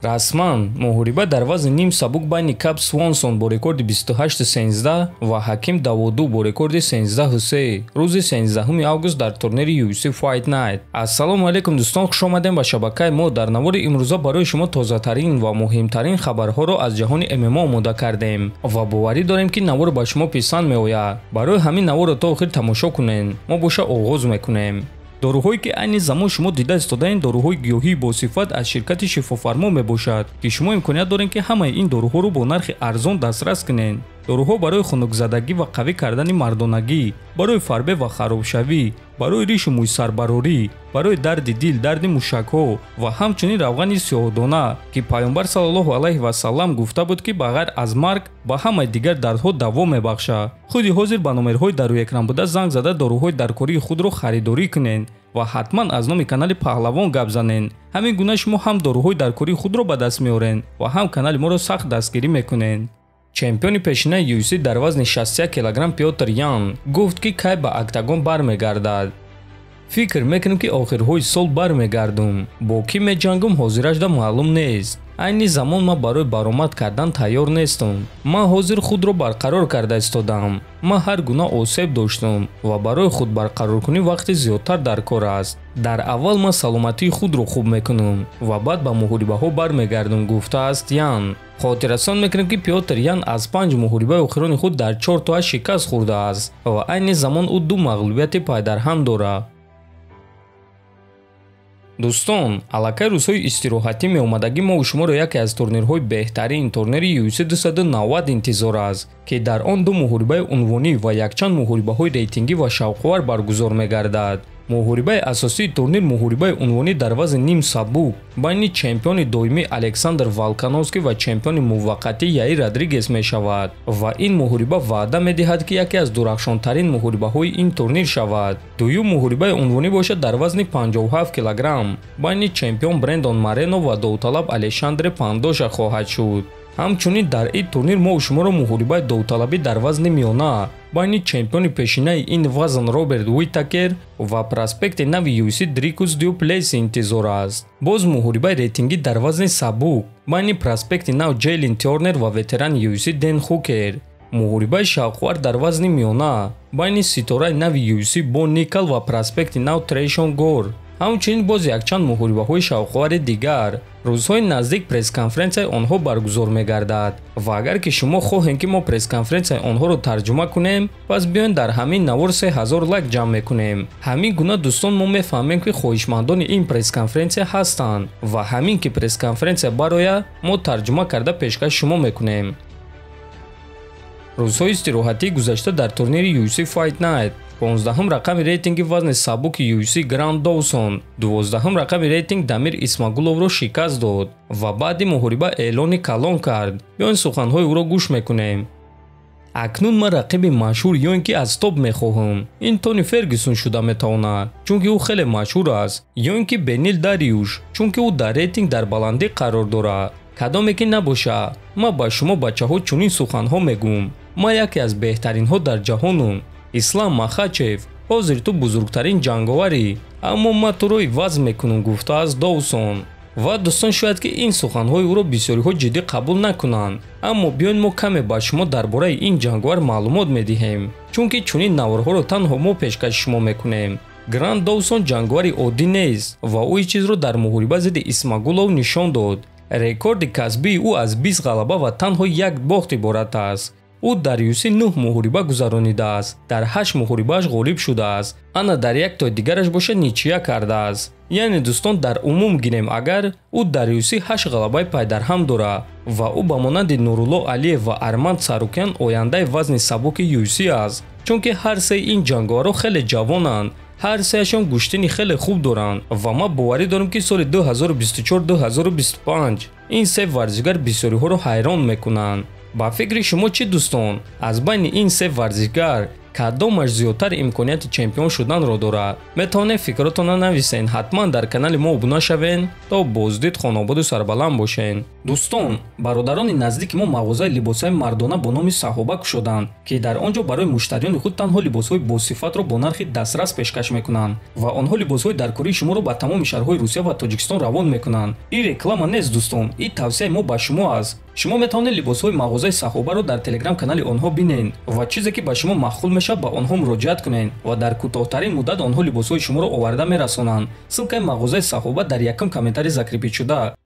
расман муҳориба дар вазни ним сабук байни Кап Свонсон бо рекорди 28-13 ва Ҳаким Давуду бо рекорди 13-3 рӯзи 13 август дар турнири UFC Fight Night. Ассалому алайкум дӯстон, хушомадем ба шабакаи мо. Дар навори имрӯза барои шумо тозатарин ва муҳимтарин хабарҳоро аз ҷаҳони ММА омода кардем ва боварӣ дорем ки навор ба шумо писанд меояд. Барои ҳамин наворро то охир тамошо кунед. Мо боша оғоз мекунем. доруҳое ки айни замон шумо дида истодаен доруҳои гиёҳии босифат аз ширкати шифофармо мебошад ки шумо имконият доред ки ҳамаи ин доруҳоро бо нархи арзон дастрас кунед. доруҳо барои хунукзадагӣ ва қавӣ кардани мардонагӣ, барои фарбе ва харобшавӣ, барои ришу мӯйсарбарорӣ, барои дарди дил, дарди мушакҳо ва ҳамчунин равғани сиёҳдона ки пайғамбар саллаллоҳу алайҳи васаллам гуфта буд ки ба ғайр аз марг ба ҳамаи дигар дардҳо даво мебахшад. худи ҳозир ба номерҳои дар рӯи экран буда занг зада доруҳои даркории худро харидорӣ кунед ва ҳатман аз номи канали Паҳлавон гап занед. ҳамин гуна шумо ҳам доруҳои даркории худро ба даст меоред ва ҳам канали моро сахт дастгирӣ мекунед. чемпиони пешинаи UFC дар вазни 61 кг Пётр Ян гуфт ки кай ба октагон бармегардад. фикр мекунам ки охирҳои сол бармегардум. бо кӣ меҷангум ҳозирашда маълум нест. айни замон ман барои баромад кардан тайёр нестам. ман ҳозир худро барқарор карда истодам. ман ҳар гуна осеб доштам ва барои худ барқароркунӣ вақти зиёдтар дар кор аст. дар аввал ман саломатии худро хуб мекунам ва баъд ба муҳорибаҳо бармегардам, гуфтааст Ян. хотиррасон мекунем ки Пётр Ян аз 5 муҳорибаи охирони худ дар 4 тоаш шикаст хӯрдааст ва айни замон ӯ 2 мағлубияти пайдарҳам дорад. дӯстон, аллакай рӯзҳои истироҳатӣ меомадагӣ мо шуморо яке аз турнирҳои беҳтарин турнири UFC 290 интизор аст ки дар он 2 муҳорибаи унвонӣ ва якчанд муҳорибаҳои рейтингӣ ва шавқовар баргузор мегардад. муҳорибаи асосии турнир муҳорибаи унвонӣ дар вазни ним сабук байни чемпиони доимӣ Александр Волкановский ва чемпиони муваққатӣ Яир Родригес мешавад ва ин муҳориба ваъда медиҳад ки яке аз дурахшонтарин муҳорибаҳои ин турнир шавад. дуюм муҳорибаи унвонӣ бошад дар вазни 57 кг байни чемпион Брендон Морено ва довталаб Алешандре Пандоша хоҳад шуд. ҳамчунин дар ин турнир мо шуморо муҳорибаи довталабӣ дар вазни миёна байни чемпиони пешинаи ин вазн Роберт Уитакер ва проспекти нави UFC Дрикус Дю Плесси интизор аст. боз муҳорибаи рейтингӣ дар вазни сабук байни проспекти нав Джейлин Тернер ва ветерани UFC Дэн Хукер. муҳорибаи шавқовар дар вазни миёна байни ситораи нави UFC Бон Никл ва проспекти нав Трэйшон Гор. ҳамчунин боз якчанд муҳорибаҳои шавқовари дигар рӯзҳои наздик пресс-конференсияи онҳо баргузор мегардад ва агар ки шумо хоҳем ки мо пресс-конференсияи онҳоро тарҷума кунем, пас биёед дар ҳамин навор 3000 лайк ҷамъ мекунем. ҳамин гуна дӯстон мо мефаҳмем ки хоҳишмандони ин пресс-конференсия ҳастанд ва ҳамин ки пресс-конференсия барояд мо тарҷума карда пешкаш шумо мекунем. рӯзҳои истироҳатии гузашта дар турнири UFC Fight Night: 15-ум рақами рейтинги вазни сабуки UFC Грант Доусон 12-ум рақами рейтинг Дамир Исмагуловро шикаст дод ва баъди муҳориба эълони калон кард. биёед суханҳои ӯро гӯш мекунем. акнун ман рақиби машҳур ё ин ки аз тоб мехоҳам. ин Тони Фергюсон шуда метавонад, чунки ӯ хеле машҳур аст, ё ин ки Бенил Дариюш, чунки ӯ дар рейтинг дар баландӣ қарор дорад. кадоме ки набоша, ман ба шумо бачаҳо чунин суханҳо мегӯм. ман яке аз беҳтаринҳо дар ҷаҳонам. Ислам Махачев, ҳозир ту бузургтарин ҷанговарӣ, аммо ман туро иваз мекунам, гуфтааст Доусон. ва дӯстон, шояд ки ин суханҳои ӯро бисёриҳо ҷиддӣ қабул накунанд, аммо биёед мо каме ба шумо дар бораи ин ҷанговар маълумот медиҳем, чунки чунин наврҳоро танҳо мо пешкаши шумо мекунем. Грант Доусон ҷанговари оддӣ нест ва ӯ ин чизро дар муҳориба зидди Исмагулов нишон дод. рекорди касбии ӯ аз 20 ғалаба ва танҳо 1 бохт иборат аст. ӯ дар UFC 9 муҳориба гузаронидааст, дар 8 муҳорибааш ғолиб шудааст, ана дар яктои дигараш боша ничия кардааст. яъне дӯстон, дар умум гирем агар ӯ дар UFC 8 ғалабаи пайдарҳам дорад ва ӯ ба монанди Нурулло Алиев ва Арманд Сарукян ояндаи вазни сабуки UFC аст, чунки ҳар се ин ҷанговарҳо хеле ҷавонанд, ҳар сеашон гӯштини хеле хуб доранд ва ман боварӣ дорам ки соли 2024-2025 ин се варзишгар бисёриҳоро ҳайрон мекунанд. ба фикри шумо чӣ дӯстон? аз байни ин се варзишгар кадомаш зиёдтар имконияти чемпион шуданро дорад? метавонед фикротонро нависен, ҳатман дар канали мо обуна шавен то боздид хонободу сарбаланд бошен. дӯстон, бародарони наздики мо мағозаи либосҳои мардона бо номи Саҳоба кушоданд, ки дар он ҷо барои муштариёни худ танҳо либосҳои босифатро бо нархи дастрас пешкаш мекунанд ва онҳо либосҳои даркории шуморо ба тамоми шаҳрҳои Русия ва Тоҷикистон равон мекунанд. ин реклама нест дӯстон, ин тавсияи мо ба шумо аст. шумо метавонед либосҳои мағозаи Саҳобаро дар телеграм канали онҳо бинед ва чизе ки ба шумо махкул мешавад ба онҳо муроҷиат кунед ва дар кӯтоҳтарин муддат онҳо либосҳои шуморо оварда мерасонанд. ссилкаи мағозаи Саҳоба дар якум комментарий закрипидшуда.